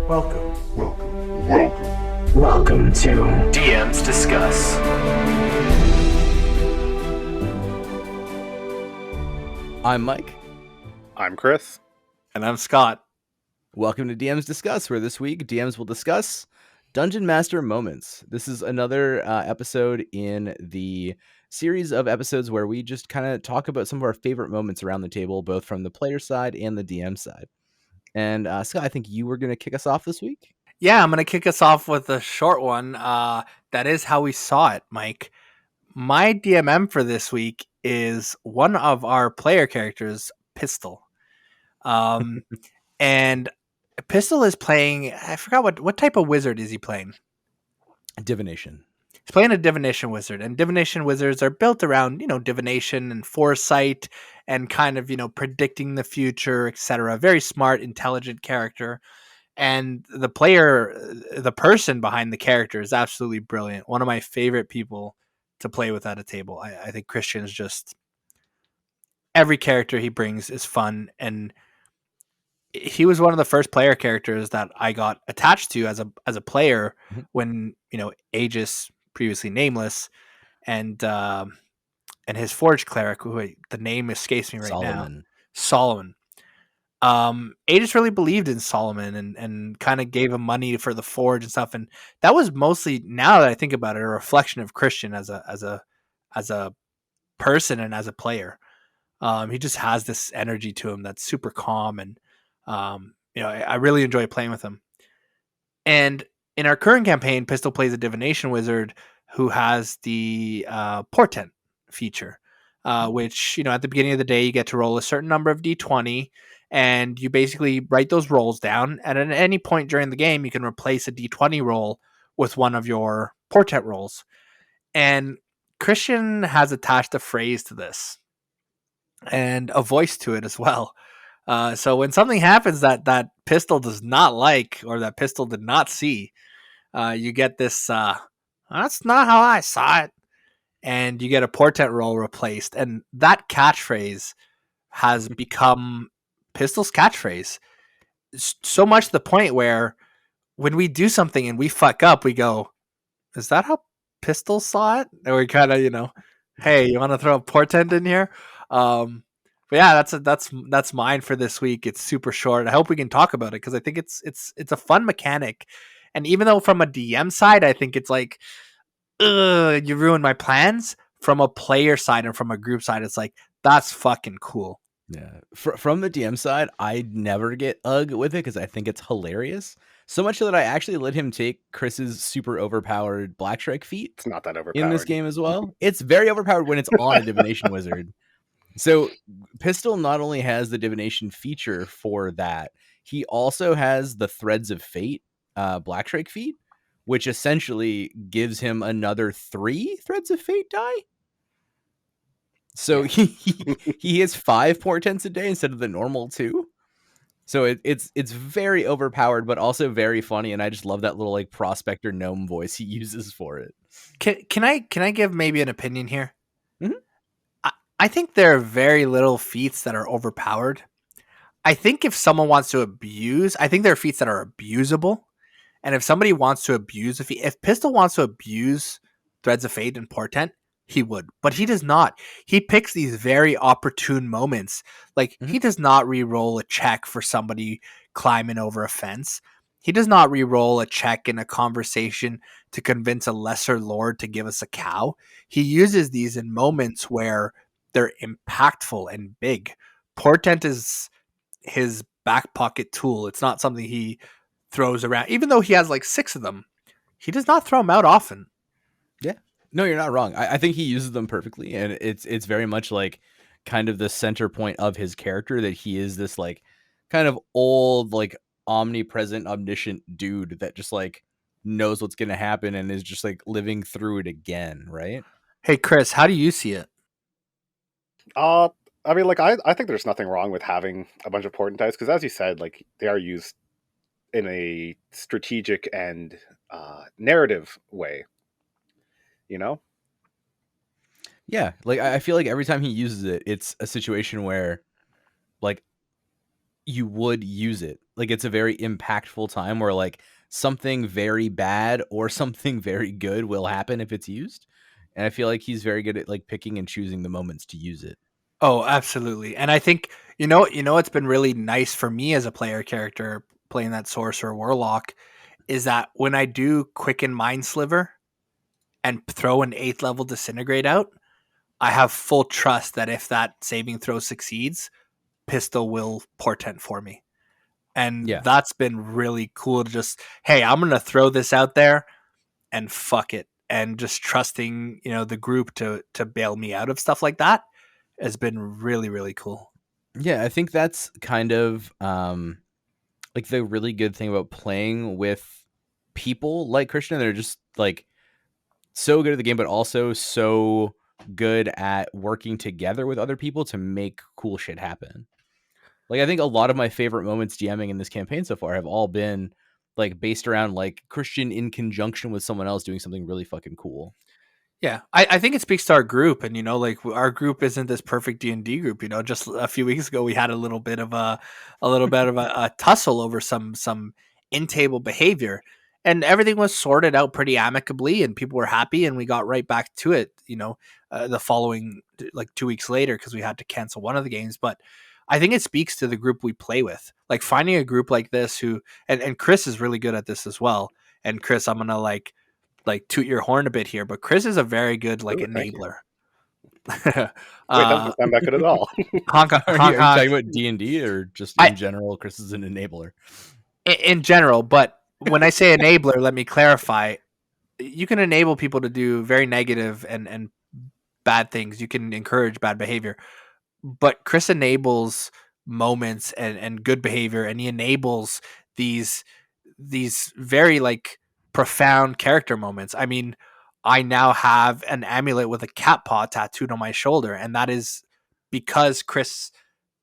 Welcome. Welcome to DMs Discuss. I'm Mike. I'm Chris. And I'm Scott. Welcome to DMs Discuss, where this week DMs will discuss Dungeon Master Moments. This is another episode in the series of episodes where we just kind of talk about some of our favorite moments around the table, both from the player side and the DM side. And Scott, I think you were going to kick us off this week. Yeah, I'm going to kick us off with a short one. That is how we saw it, Mike. My DMM for this week is one of our player characters, Pistol. And Pistol is playing, I forgot what type of wizard is he playing? Divination. He's playing a divination wizard, and divination wizards are built around, divination and foresight and kind of, predicting the future, etc. Very smart, intelligent character. And the person behind the character is absolutely brilliant. One of my favorite people to play with at a table. I think Christian is just, every character he brings is fun, and he was one of the first player characters that I got attached to as a player when, Aegis, previously nameless, and his forge cleric, who the name escapes me right now, Solomon. Aegis really believed in Solomon and kind of gave him money for the forge and stuff, and that was mostly, now that I think about it, a reflection of Christian as a person and as a player. He just has this energy to him that's super calm, and I really enjoy playing with him. And in our current campaign, Pistol plays a divination wizard who has the portent feature, which, at the beginning of the day, you get to roll a certain number of d20, and you basically write those rolls down. And at any point during the game, you can replace a d20 roll with one of your portent rolls. And Christian has attached a phrase to this and a voice to it as well. So when something happens that Pistol does not like, or that Pistol did not see, you get this, that's not how I saw it. And you get a portent roll replaced. And that catchphrase has become Pistol's catchphrase. So much to the point where when we do something and we fuck up, we go, is that how Pistol saw it? And we kind of, hey, you want to throw a portent in here? But yeah, that's mine for this week. It's super short. I hope we can talk about it because I think it's a fun mechanic. And even though from a DM side, I think it's like, you ruined my plans. From a player side and from a group side, it's like, that's fucking cool. Yeah. From the DM side, I never get with it because I think it's hilarious. So much that I actually let him take Chris's super overpowered Black Strike feat. It's not that overpowered in this game as well. It's very overpowered when it's on a divination wizard. So Pistol not only has the divination feature for that, he also has the Threads of Fate Black Strike feat, which essentially gives him another 3 Threads of Fate die. So he has 5 portents a day instead of the normal 2. So it's very overpowered, but also very funny, and I just love that little like prospector gnome voice he uses for it. Can I give maybe an opinion here? Mm-hmm. I think there are very little feats that are overpowered. I think if someone wants to abuse, I think there are feats that are abusable. And if somebody wants to abuse a feat, if Pistol wants to abuse Threads of Fate and Portent, he would. But he does not. He picks these very opportune moments. Like, he does not re-roll a check for somebody climbing over a fence. He does not re-roll a check in a conversation to convince a lesser lord to give us a cow. He uses these in moments where they're impactful and big. Portent is his back pocket tool. It's not something he throws around. Even though he has like 6 of them, he does not throw them out often. Yeah. No, you're not wrong. I think he uses them perfectly, and it's very much like kind of the center point of his character, that he is this like kind of old, like omnipresent, omniscient dude that just like knows what's going to happen and is just like living through it again, right? Hey, Chris, how do you see it? I mean, like, I think there's nothing wrong with having a bunch of portent dice, because as you said, like, they are used in a strategic and narrative way, Yeah, like I feel like every time he uses it, it's a situation where like you would use it. Like, it's a very impactful time where like something very bad or something very good will happen if it's used. And I feel like he's very good at like picking and choosing the moments to use it. Oh, absolutely. And I think it's been really nice for me as a player character playing that sorcerer warlock is that when I do quicken mind sliver and throw an 8th level disintegrate out, I have full trust that if that saving throw succeeds, pistol will portent for me. And Yeah. that's been really cool to just, hey, I'm going to throw this out there and fuck it. And just trusting, the group to bail me out of stuff like that has been really, really cool. Yeah, I think that's kind of like the really good thing about playing with people like Christian. They're just like so good at the game, but also so good at working together with other people to make cool shit happen. Like, I think a lot of my favorite moments DMing in this campaign so far have all been like based around like Christian in conjunction with someone else doing something really fucking cool. Yeah, I think it speaks to our group, and like our group isn't this perfect D&D group. Just a few weeks ago we had a little bit of a tussle over some in-table behavior, and everything was sorted out pretty amicably, and people were happy, and we got right back to it. The following like 2 weeks later because we had to cancel one of the games, but I think it speaks to the group we play with. Like finding a group like this who, and Chris is really good at this as well. And Chris, I'm gonna like toot your horn a bit here, but Chris is a very good like Ooh, thank you. enabler. Wait, that doesn't sound that good at all. honk, Are honk, you honk. talking about D&D or just I- in general? Chris is an enabler. In general, but when I say enabler, let me clarify. You can enable people to do very negative and bad things. You can encourage bad behavior, but Chris enables moments and good behavior, and he enables these very like profound character moments. I mean, I now have an amulet with a cat paw tattooed on my shoulder, and that is because Chris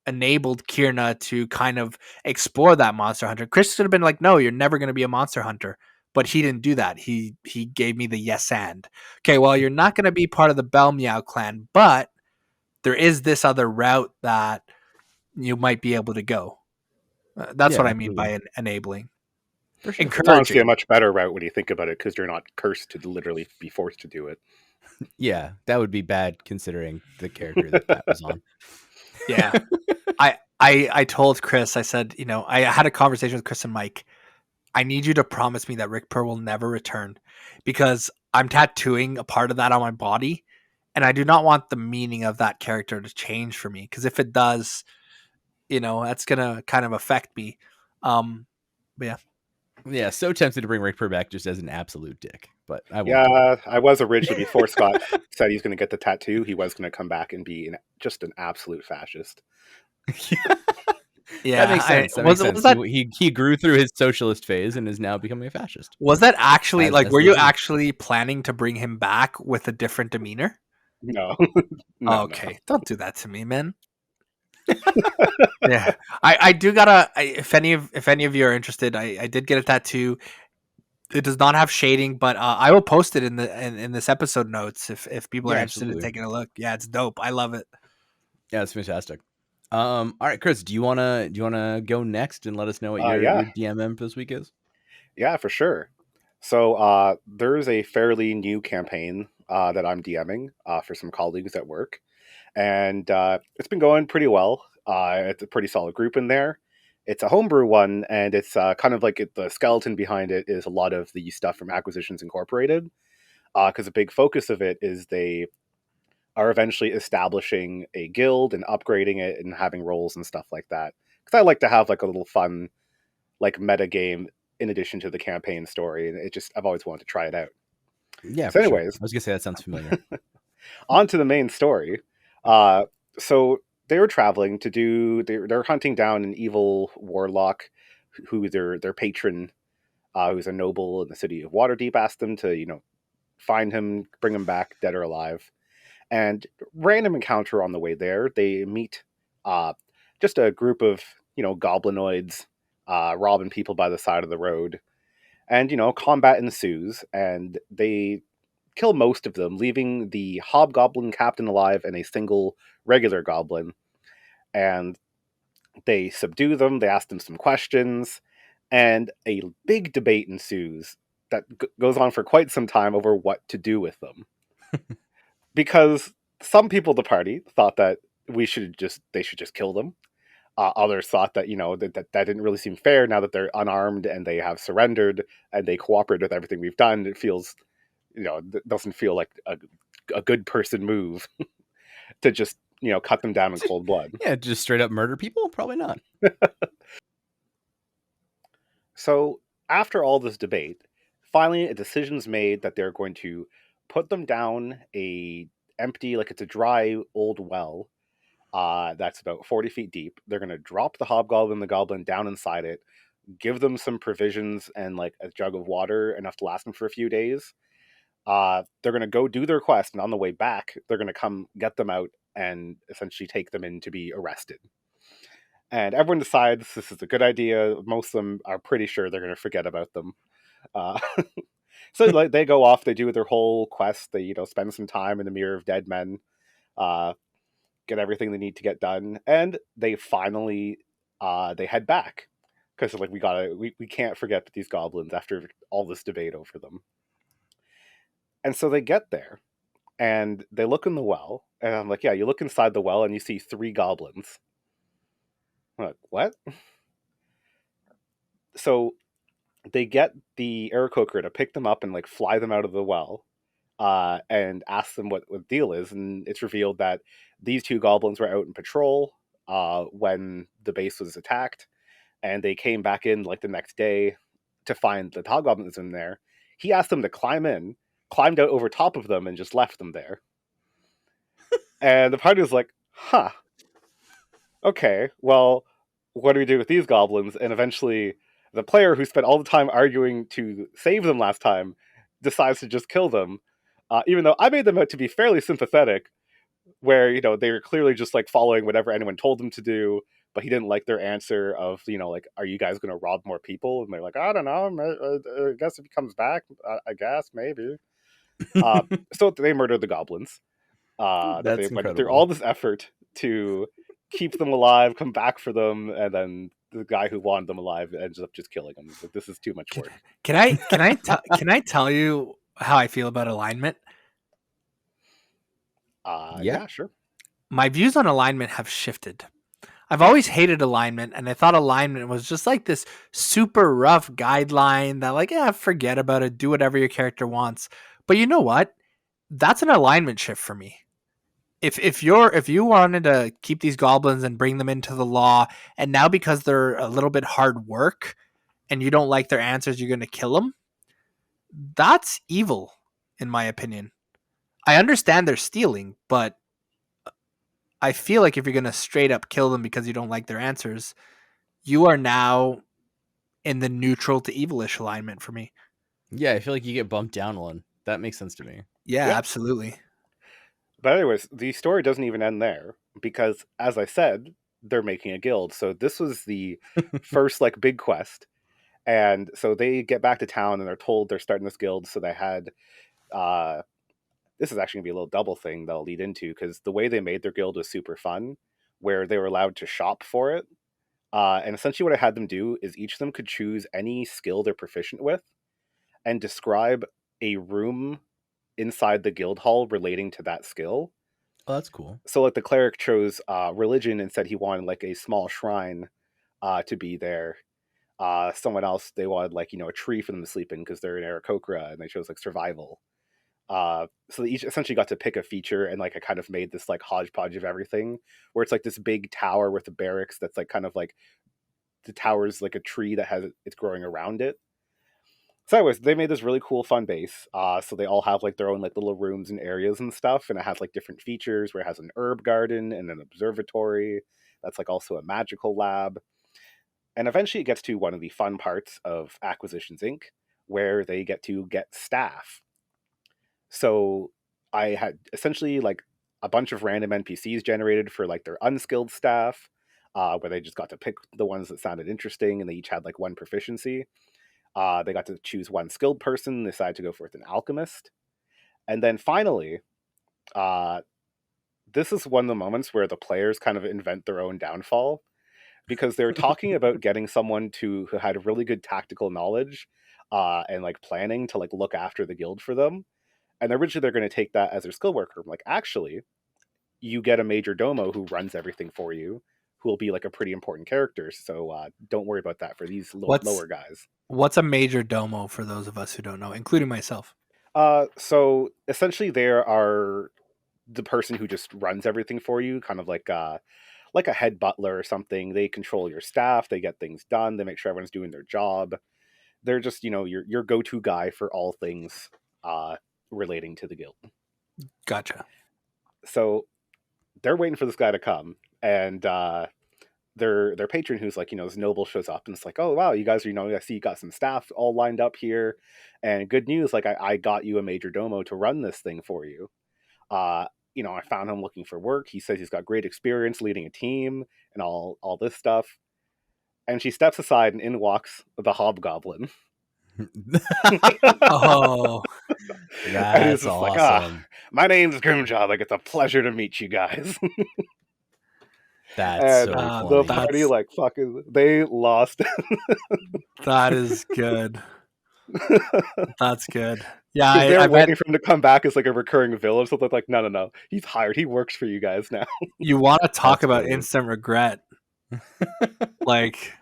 enabled Kierna to kind of explore that monster hunter. Chris could have been like, "No, you're never going to be a monster hunter," but he didn't do that. He gave me the yes and. Okay, well, you're not going to be part of the Bell Meow clan, but there is this other route that you might be able to go. That's Yeah, what I mean absolutely. by enabling. For sure. It's honestly a Encouraging. much better route when you think about it, because you're not cursed to literally be forced to do it. Yeah, that would be bad considering the character that was on. Yeah. I told Chris, I said, I had a conversation with Chris and Mike. I need you to promise me that Rick Purr will never return because I'm tattooing a part of that on my body, and I do not want the meaning of that character to change for me, because if it does, that's gonna kind of affect me. But yeah. Yeah, so tempted to bring Rick Purr back just as an absolute dick, but I won't. Yeah, I was originally, before Scott said he's going to get the tattoo, he was going to come back and be just an absolute fascist. Yeah, that makes sense. That makes sense. He grew through his socialist phase and is now becoming a fascist. Was that actually As were they you do. actually planning to bring him back with a different demeanor? No. No, Okay, don't do that to me, man. Yeah, I do gotta. If any of you are interested, I did get a tattoo. It does not have shading, but I will post it in this episode notes if people are Yeah, interested in absolutely. taking a look. Yeah, it's dope. I love it. Yeah, it's fantastic. All right, Chris, do you wanna go next and let us know what your yeah. DMM for this week is? Yeah, for sure. So there's a fairly new campaign that I'm DMing for some colleagues at work, and it's been going pretty well. It's a pretty solid group in there. It's a homebrew one, and it's kind of like the skeleton behind it is a lot of the stuff from Acquisitions Incorporated, because a big focus of it is they are eventually establishing a guild and upgrading it and having roles and stuff like that. Because I like to have like a little fun like meta game in addition to the campaign story, and I've always wanted to try it out. Yeah, So for sure. anyways, I was gonna say that sounds familiar. on to the main story. So they were traveling to do. They're hunting down an evil warlock, who their patron, who's a noble in the city of Waterdeep, asked them to find him, bring him back, dead or alive. And random encounter on the way there, they meet just a group of goblinoids robbing people by the side of the road, and combat ensues, and they kill most of them, leaving the hobgoblin captain alive and a single regular goblin. And They subdue them, they ask them some questions, and a big debate ensues that goes on for quite some time over what to do with them. Because some people at the party thought that they should just kill them. Others thought that that didn't really seem fair now that they're unarmed and they have surrendered and they cooperate with everything we've done. It feels, it doesn't feel like a good person move to just cut them down in cold blood. Yeah, just straight up murder people? Probably not. So after all this debate, finally a decision's made that they're going to put them down a empty, like it's a dry old well that's about 40 feet deep. They're going to drop the hobgoblin, the goblin down inside it, give them some provisions and like a jug of water, enough to last them for a few days. They're going to go do their quest, and on the way back, they're going to come get them out and essentially take them in to be arrested. And everyone decides this is a good idea. Most of them are pretty sure they're going to forget about them. Uh, so like they go off, they do their whole quest. They spend some time in the Mirror of Dead Men, get everything they need to get done, and they finally they head back because like we can't forget these goblins after all this debate over them. And so they get there and they look in the well, and I'm like, yeah, you look inside the well and you see 3 goblins. I'm like, what? So they get the Aarakocra to pick them up and like fly them out of the well, and ask them what the deal is, and it's revealed that these 2 goblins were out in patrol when the base was attacked, and they came back in like the next day to find the hobgoblins in there. He asked them to climb in, climbed out over top of them, and just left them there. And the party was like, huh, okay, well, what do we do with these goblins? And eventually the player who spent all the time arguing to save them last time decides to just kill them, even though I made them out to be fairly sympathetic, where they were clearly just like following whatever anyone told them to do, but he didn't like their answer of like, are you guys going to rob more people? And they're like, I don't know, I guess if he comes back, I guess maybe. So they murdered the goblins. That That's they went through incredible. all this effort to keep them alive, come back for them, and then the guy who wanted them alive ends up just killing them. Like, this is too much work. Can I tell you how I feel about alignment? Yeah, sure. My views on alignment have shifted. I've always hated alignment, and I thought alignment was just like this super rough guideline that like, yeah, forget about it, do whatever your character wants. But you know what? That's an alignment shift for me. If you wanted to keep these goblins and bring them into the law, and now because they're a little bit hard work and you don't like their answers, you're going to kill them, that's evil, in my opinion. I understand they're stealing, but I feel like if you're going to straight up kill them because you don't like their answers, you are now in the neutral to evilish alignment for me. Yeah, I feel like you get bumped down one. That makes sense to me. Yeah, Yep. absolutely. But anyways, the story doesn't even end there, because as I said, they're making a guild. So this was the first like big quest. And so they get back to town and they're told they're starting this guild. So they had this is actually gonna be a little double thing that'll lead into, because the way they made their guild was super fun, where they were allowed to shop for it. And essentially what I had them do is each of them could choose any skill they're proficient with and describe a room inside the guild hall relating to that skill. Oh, that's cool. So like the cleric chose religion and said he wanted like a small shrine to be there. Someone else, they wanted like a tree for them to sleep in because they're in Aarakocra, and they chose like survival. So they each essentially got to pick a feature, and like I kind of made this like hodgepodge of everything, where it's like this big tower with a barracks that's like kind of like the tower's like a tree that has it's growing around it. So anyways, they made this really cool fun base. So they all have like their own like little rooms and areas and stuff, and it has like different features where it has an herb garden and an observatory that's like also a magical lab. And eventually it gets to one of the fun parts of Acquisitions Inc., where they get to get staff. So I had essentially like a bunch of random NPCs generated for like their unskilled staff, where they just got to pick the ones that sounded interesting, and they each had like one proficiency. They got to choose one skilled person, decided to go for an alchemist. And then finally, this is one of the moments where the players kind of invent their own downfall, because they're talking about getting someone who had really good tactical knowledge and like planning to like look after the guild for them. And originally they're going to take that as their skill worker. I'm like, actually, you get a major domo who runs everything for you, who will be like a pretty important character. So don't worry about that for these lower guys. What's a major domo for those of us who don't know, including myself? So essentially, they are the person who just runs everything for you, kind of like a head butler or something. They control your staff. They get things done. They make sure everyone's doing their job. They're just, your go-to guy for all things relating to the guild. Gotcha. So they're waiting for this guy to come, and their patron, who's like, this noble, shows up, and it's like, oh wow, you guys are, I see you got some staff all lined up here, and good news, like I got you a major domo to run this thing for you. I found him looking for work. He says he's got great experience leading a team and all this stuff. And she steps aside, and in walks the hobgoblin. Oh, that's awesome. Like, my name's Grimjaw. Like, it's a pleasure to meet you guys. That's so funny. The party, like, fucking, they lost. That is good. That's good. Yeah, they're waiting for him to come back as like a recurring villain. So they're like, no, he's hired. He works for you guys now. You want to talk about instant regret? Like,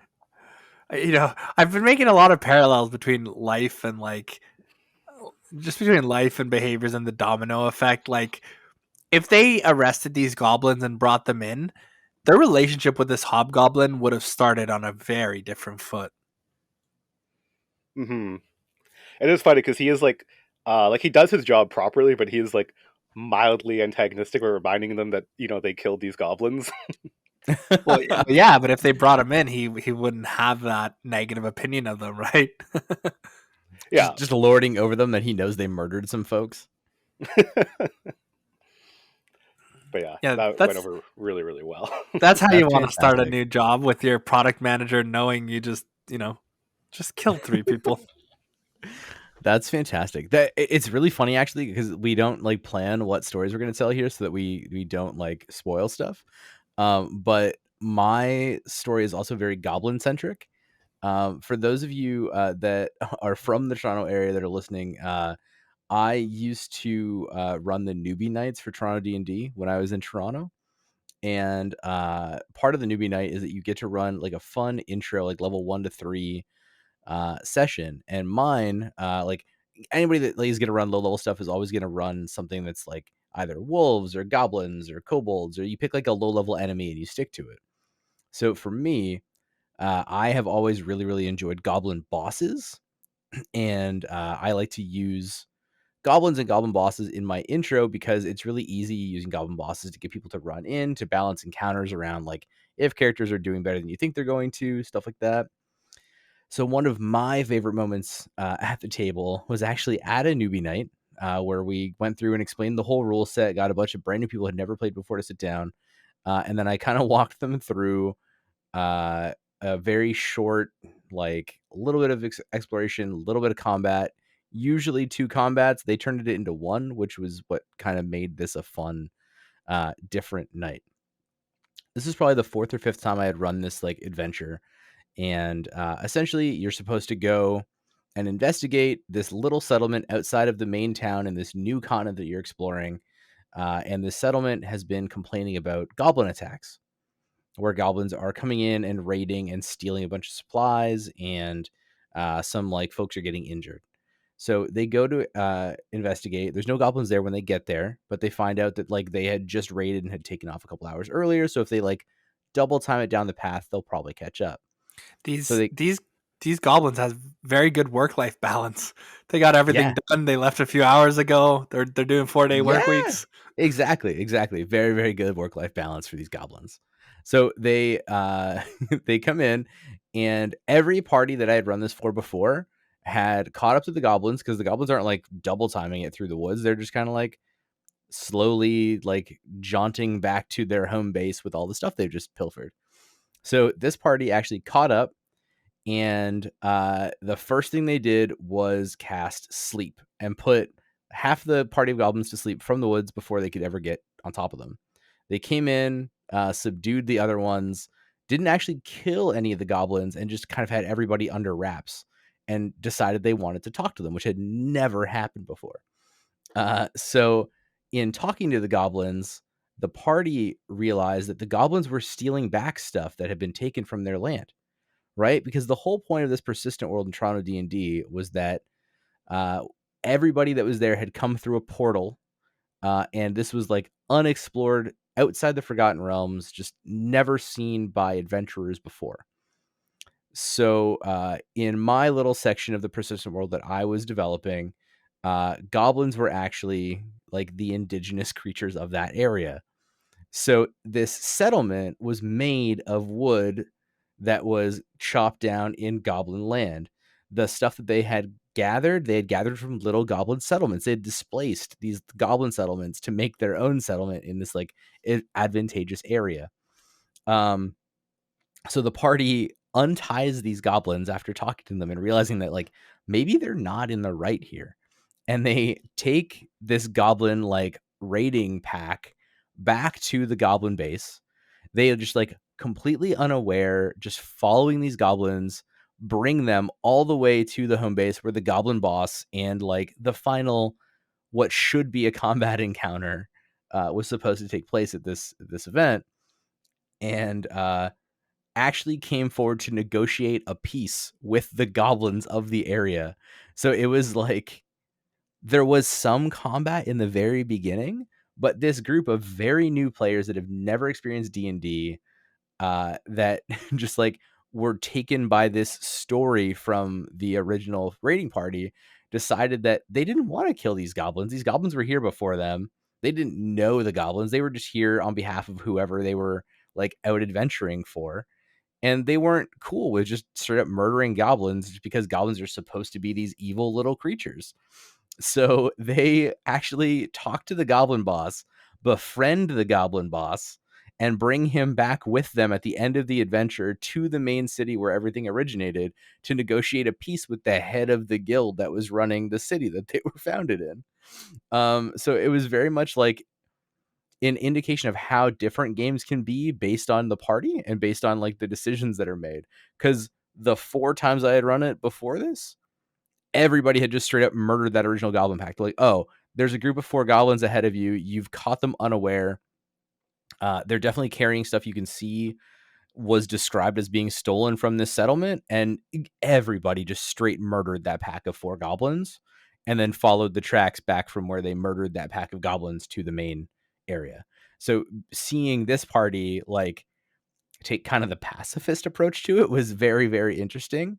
I've been making a lot of parallels between life and like, just between life and behaviors and the domino effect. Like, if they arrested these goblins and brought them in, their relationship with this hobgoblin would have started on a very different foot. Mm-hmm. It is funny because he is like he does his job properly, but he is like mildly antagonistic, or reminding them that they killed these goblins. Well, yeah, but if they brought him in, he wouldn't have that negative opinion of them, right? Yeah, just lording over them that he knows they murdered some folks. But yeah, that went over really, really well. That's how you want to start a new job, with your product manager knowing you just killed 3 people. That's fantastic. It's really funny actually, because we don't like plan what stories we're going to tell here so that we don't like spoil stuff. But my story is also very goblin centric. For those of you that are from the Toronto area that are listening, I used to run the newbie nights for Toronto D&D when I was in Toronto. And part of the newbie night is that you get to run like a fun intro, like level 1 to 3 session. And mine, like anybody that is going to run low level stuff is always going to run something that's like either wolves or goblins or kobolds, or you pick like a low level enemy and you stick to it. So for me, I have always really, really enjoyed goblin bosses. And I like to use goblins and goblin bosses in my intro because it's really easy using goblin bosses to get people to run in, to balance encounters around like if characters are doing better than you think they're going to, stuff like that. So one of my favorite moments at the table was actually at a newbie night where we went through and explained the whole rule set, got a bunch of brand new people who had never played before to sit down. And then I kind of walked them through a very short, like a little bit of exploration, a little bit of combat, usually 2 combats. They turned it into 1, which was what kind of made this a fun, different night. This is probably the 4th or 5th time I had run this like adventure. And essentially, you're supposed to go and investigate this little settlement outside of the main town in this new continent that you're exploring. And this settlement has been complaining about goblin attacks, where goblins are coming in and raiding and stealing a bunch of supplies, and some like folks are getting injured. So they go to investigate. There's no goblins there when they get there, but they find out that like they had just raided and had taken off a couple hours earlier. So if they like double time it down the path, they'll probably catch up. These goblins have very good work-life balance. They got everything done. They left a few hours ago. They're doing 4-day work weeks. Exactly. Very, very good work-life balance for these goblins. So they they come in, and every party that I had run this for before had caught up to the goblins, because the goblins aren't like double timing it through the woods. They're just kind of like slowly like jaunting back to their home base with all the stuff they've just pilfered. So this party actually caught up, and the first thing they did was cast sleep and put half the party of goblins to sleep from the woods before they could ever get on top of them. They came in, subdued the other ones, didn't actually kill any of the goblins and just kind of had everybody under wraps and decided they wanted to talk to them, which had never happened before. So in talking to the goblins, the party realized that the goblins were stealing back stuff that had been taken from their land, right? Because the whole point of this persistent world in Toronto D&D was that uh, everybody that was there had come through a portal, and this was like unexplored outside the Forgotten Realms, just never seen by adventurers before. So in my little section of the persistent world that I was developing, goblins were actually like the indigenous creatures of that area. So this settlement was made of wood that was chopped down in goblin land. The stuff that they had gathered from little goblin settlements. They had displaced these goblin settlements to make their own settlement in this like advantageous area. So the party unties these goblins after talking to them and realizing that like maybe they're not in the right here. And they take this goblin like raiding pack back to the goblin base. They are just like completely unaware, just following these goblins, bring them all the way to the home base where the goblin boss and like the final what should be a combat encounter was supposed to take place at this event. And actually came forward to negotiate a peace with the goblins of the area. So it was like there was some combat in the very beginning, but this group of very new players that have never experienced D&D that just like were taken by this story from the original raiding party decided that they didn't want to kill these goblins. These goblins were here before them. They didn't know the goblins. They were just here on behalf of whoever they were like out adventuring for. And they weren't cool with just straight up murdering goblins just because goblins are supposed to be these evil little creatures. So they actually talk to the goblin boss, befriend the goblin boss, and bring him back with them at the end of the adventure to the main city where everything originated to negotiate a peace with the head of the guild that was running the city that they were founded in. So it was very much like an indication of how different games can be based on the party and based on like the decisions that are made. Because the 4 times I had run it before this, everybody had just straight up murdered that original goblin pack. Like, oh, there's a group of 4 goblins ahead of you. You've caught them unaware. They're definitely carrying stuff you can see was described as being stolen from this settlement, and everybody just straight murdered that pack of 4 goblins and then followed the tracks back from where they murdered that pack of goblins to the main area. So seeing this party like take kind of the pacifist approach to it was very, very interesting.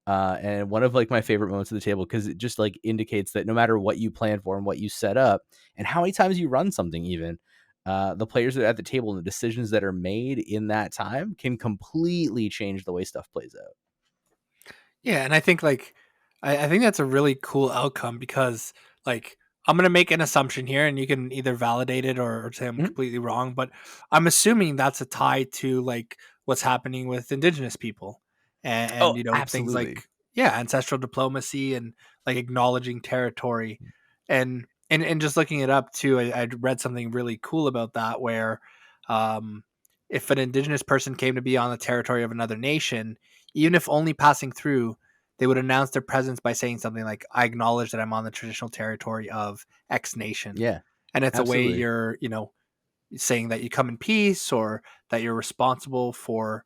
And one of like my favorite moments of the table, because it just like indicates that no matter what you plan for and what you set up and how many times you run something, even the players that are at the table and the decisions that are made in that time can completely change the way stuff plays out. Yeah, and I think like I think that's a really cool outcome because like I'm gonna make an assumption here, and you can either validate it or say I'm Mhm. completely wrong. But I'm assuming that's a tie to like what's happening with Indigenous people, and Oh, you know things absolutely. like ancestral diplomacy and like acknowledging territory, and just looking it up too. I read something really cool about that where, um, if an Indigenous person came to be on the territory of another nation, even if only passing through, they would announce their presence by saying something like, I acknowledge that I'm on the traditional territory of X nation. Yeah, And it's a way absolutely. you're, saying that you come in peace or that you're responsible for,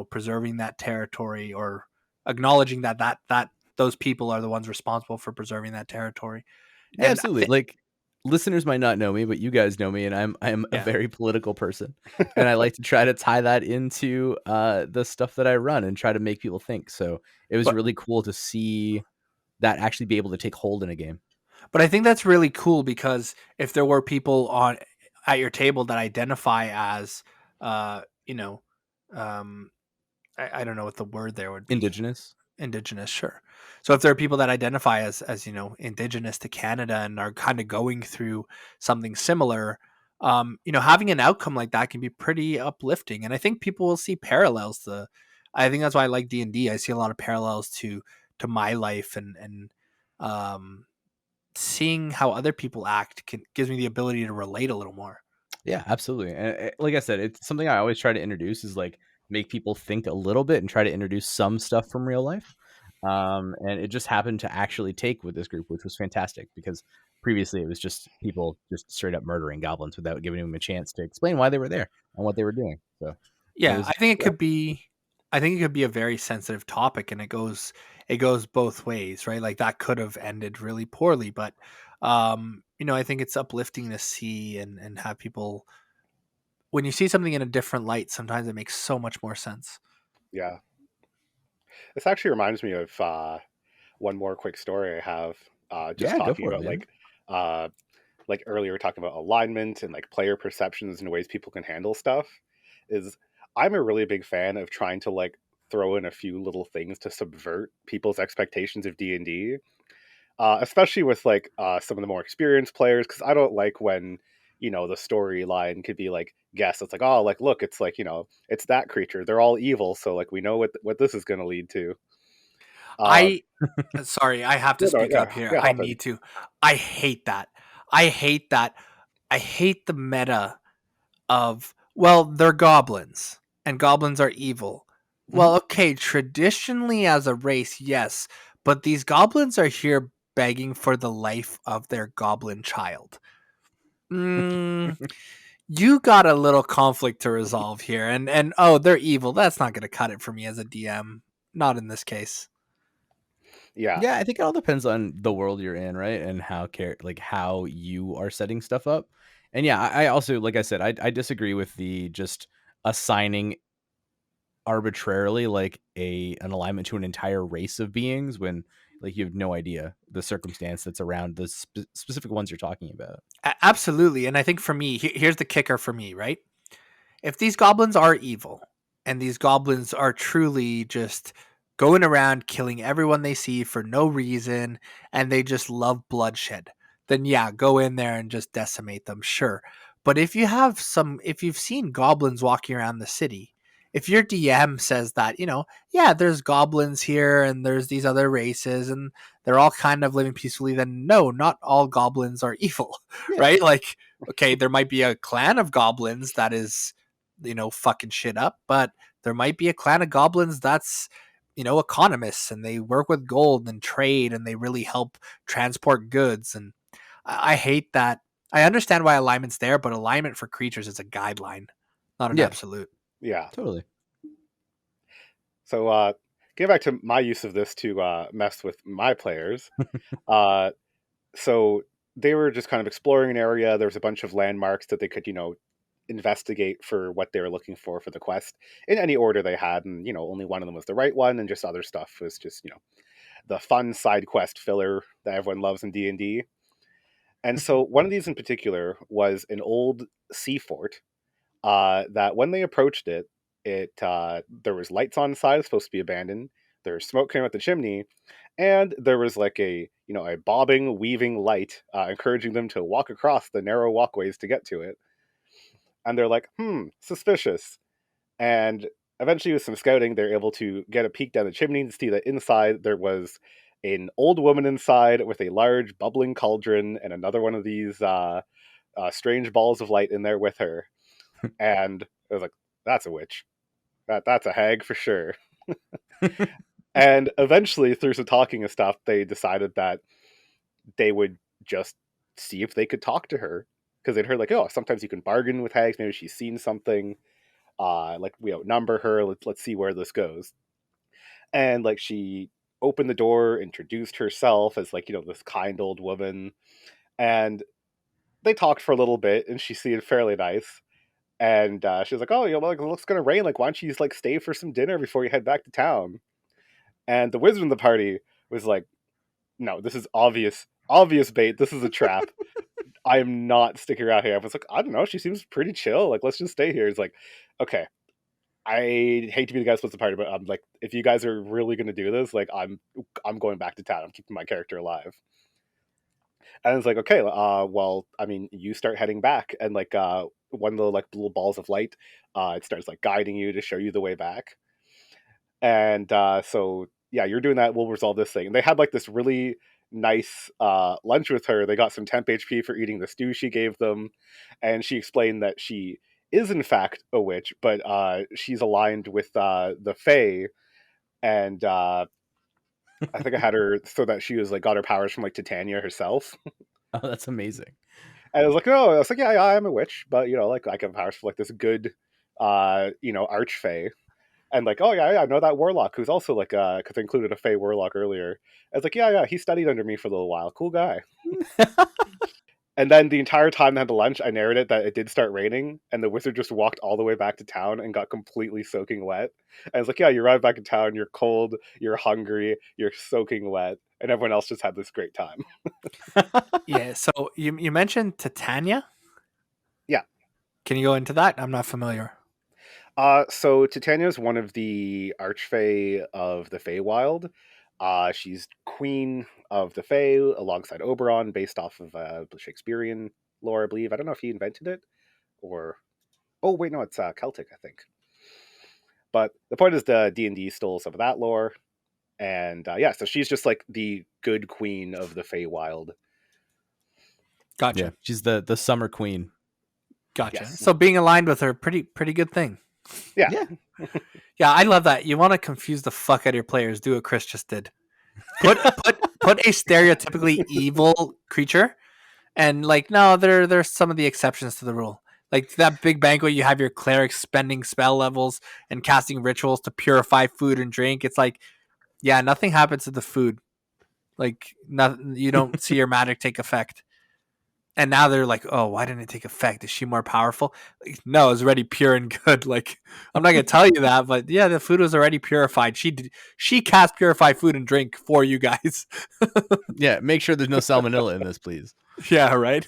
preserving that territory or acknowledging that those people are the ones responsible for preserving that territory. Yeah, And absolutely. Like listeners might not know me, but you guys know me, and I'm a yeah, very political person, and I like to try to tie that into the stuff that I run and try to make people think. So it was but really cool to see that actually be able to take hold in a game. But I think that's really cool because if there were people on at your table that identify as, uh, you know, um, I don't know what the word there would be. Indigenous. Indigenous, sure. So if there are people that identify as indigenous to Canada and are kind of going through something similar, having an outcome like that can be pretty uplifting. And I think people will see parallels to. I think that's why I like D&D. I see a lot of parallels to my life and um seeing how other people act gives me the ability to relate a little more. Yeah, absolutely. And like I said, it's something I always try to introduce is like make people think a little bit and try to introduce some stuff from real life. And it just happened to actually take with this group, which was fantastic because previously it was just people just straight up murdering goblins without giving them a chance to explain why they were there and what they were doing. So it Yeah, was, I think it yeah. could be I think it could be a very sensitive topic, and it goes both ways, right? Like that could have ended really poorly, but I think it's uplifting to see and have people, when you see something in a different light, sometimes it makes so much more sense. Yeah. This actually reminds me of one more quick story I have. Just Yeah, go talking for it, about man. uh, like earlier, we were talking about alignment and like player perceptions and ways people can handle stuff. Is I'm a really big fan of trying to like throw in a few little things to subvert people's expectations of D&D, especially with like some of the more experienced players, because I don't like when the storyline could be like guess. It's like, oh, like look, it's like it's that creature. They're all evil, so like we know what this is going to lead to. Uh, I Sorry, I have to yeah, no, speak yeah, up here. yeah, I hop in. need to. I hate that. I hate that. I hate the meta of, well, they're goblins and goblins are evil. Mhm. Well, okay, traditionally as a race, yes, but these goblins are here begging for the life of their goblin child. Mm, you got a little conflict to resolve here, and oh, they're evil. That's not going to cut it for me as a DM. Not in this case. Yeah, Yeah, I think it all depends on the world you're in, right? And how you are setting stuff up. And yeah, I also, like I said, I disagree with the just assigning arbitrarily like an alignment to an entire race of beings when like you have no idea the circumstance that's around the specific ones you're talking about. Absolutely, and I think for me, here's the kicker for me, right? If these goblins are evil and these goblins are truly just going around killing everyone they see for no reason and they just love bloodshed, then yeah, go in there and just decimate them, sure. But if you've seen goblins walking around the city, if your DM says that, yeah, there's goblins here and there's these other races and they're all kind of living peacefully, then no, not all goblins are evil, Yeah, right? Like, okay, there might be a clan of goblins that is fucking shit up, but there might be a clan of goblins that's, economists and they work with gold and trade and they really help transport goods. And I hate that. I understand why alignment's there, but alignment for creatures is a guideline, not an yeah, absolute. yeah. totally. So getting back to my use of this to mess with my players. Uh, so they were just kind of exploring an area. There was a bunch of landmarks that they could, investigate for what they were looking for the quest in any order they had, and only one of them was the right one, and just other stuff was just the fun side quest filler that everyone loves in D&D. And so one of these in particular was an old sea fort that when they approached it, there was lights on inside, supposed to be abandoned. There was smoke coming out the chimney, and there was like a bobbing, weaving light, encouraging them to walk across the narrow walkways to get to it. And they're like, suspicious. And eventually, with some scouting, they're able to get a peek down the chimney and see that inside there was an old woman inside with a large bubbling cauldron and another one of these strange balls of light in there with her. And I was like, that's a witch. That's a hag for sure. And eventually, through some talking and stuff, they decided that they would just see if they could talk to her, because they'd heard like, oh, sometimes you can bargain with hags. Maybe she's seen something. Like we outnumber her. Let's see where this goes. And like she opened the door, introduced herself as like this kind old woman, and they talked for a little bit, and she seemed fairly nice. And she was like, "Oh, like, it looks gonna rain. Like, why don't you just like stay for some dinner before you head back to town?" And the wizard in the party was like, "No, this is obvious bait. This is a trap. I am not sticking around here." I was like, "I don't know. She seems pretty chill. Like, let's just stay here." It's like, okay, I hate to be the guy who splits the party, but I'm like, if you guys are really gonna do this, like, I'm going back to town. I'm keeping my character alive. And it's like, okay, well, I mean, you start heading back, and like, one of the like little balls of light, it starts like guiding you to show you the way back. And so yeah, you're doing that. We'll resolve this thing. And they had like this really nice lunch with her. They got some temp HP for eating the stew she gave them, and she explained that she is in fact a witch, but she's aligned with the Fae, and I think I had her so that she was like got her powers from like Titania herself. Oh, that's amazing. And I was like, oh, I was like, yeah, I'm a witch, but like I can have powers for like this good, archfey. And like, oh yeah, I know that warlock who's also like, because I included a Fey warlock earlier. I was like, yeah, he studied under me for a little while. Cool guy. And then the entire time I had the lunch, I narrated that it did start raining, and the wizard just walked all the way back to town and got completely soaking wet. I was like, yeah, you arrived back in town, you're cold, you're hungry, you're soaking wet, and everyone else just had this great time. Yeah. So you mentioned Titania. Yeah. Can you go into that? I'm not familiar. So Titania is one of the archfey of the Feywild. She's queen of the Fey alongside Oberon, based off of Shakespearean lore, I believe. I don't know if he invented it or... Oh, wait, no, it's Celtic, I think. But the point is the D&D stole some of that lore. And yeah, so she's just like the good queen of the Feywild. Gotcha. Yeah, she's the summer queen. Gotcha. Yes. So being aligned with her, pretty good thing. Yeah. Yeah, I love that. You want to confuse the fuck out of your players? Do what Chris just did. Put a stereotypically evil creature, and like no, there's some of the exceptions to the rule. Like that big banquet, you have your clerics spending spell levels and casting rituals to purify food and drink. It's like, yeah, nothing happens to the food. Like nothing, you don't see your magic take effect. And now they're like, oh, why didn't it take effect? Is she more powerful? Like, no, it's already pure and good. Like, I'm not gonna tell you that, but yeah, the food was already purified. She cast purified food and drink for you guys. Yeah, make sure there's no salmonella in this, please. Yeah, right.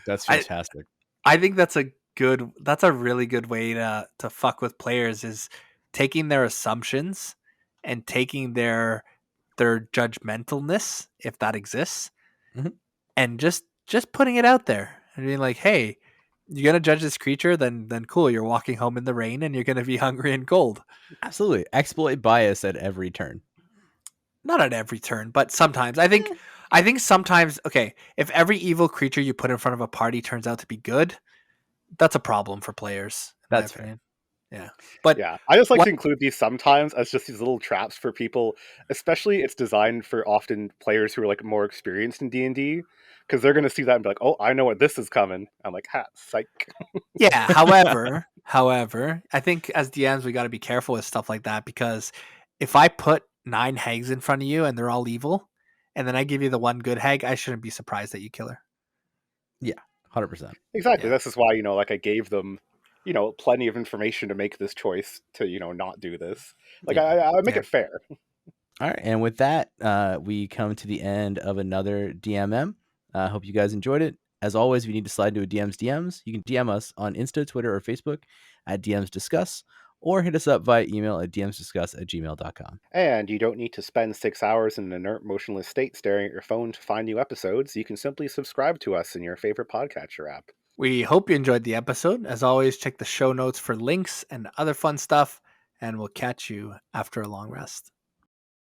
That's fantastic. I think that's a really good way to fuck with players, is taking their assumptions and taking their judgmentalness, if that exists, Mhm. and just putting it out there and being like, hey, you're gonna judge this creature, then cool, you're walking home in the rain and you're gonna be hungry and cold. Absolutely. Exploit bias at every turn. Not at every turn, but sometimes. I think sometimes, okay, if every evil creature you put in front of a party turns out to be good, that's a problem for players, in my That's fair. opinion. Yeah. But Yeah, I just like what- to include these sometimes as just these little traps for people. Especially, it's designed for often players who are like more experienced in D&D, because they're going to see that and be like, "Oh, I know what this is coming." I'm like, "Ha, psych." yeah, however, I think as DMs we got to be careful with stuff like that, because if I put 9 hags in front of you and they're all evil, and then I give you the one good hag, I shouldn't be surprised that you kill her. 100%. Exactly. Yeah. This is why like I gave them, plenty of information to make this choice to not do this. Like Yeah. I make Yeah. it fair. All right, and with that, we come to the end of another DMM. Hope you guys enjoyed it. As always, if you need to slide into a DMs, you can DM us on Insta, Twitter, or Facebook at DMs Discuss, or hit us up via email at dmsdiscuss@gmail.com. And you don't need to spend 6 hours in an inert, motionless state staring at your phone to find new episodes. You can simply subscribe to us in your favorite podcatcher app. We hope you enjoyed the episode. As always, check the show notes for links and other fun stuff, and we'll catch you after a long rest.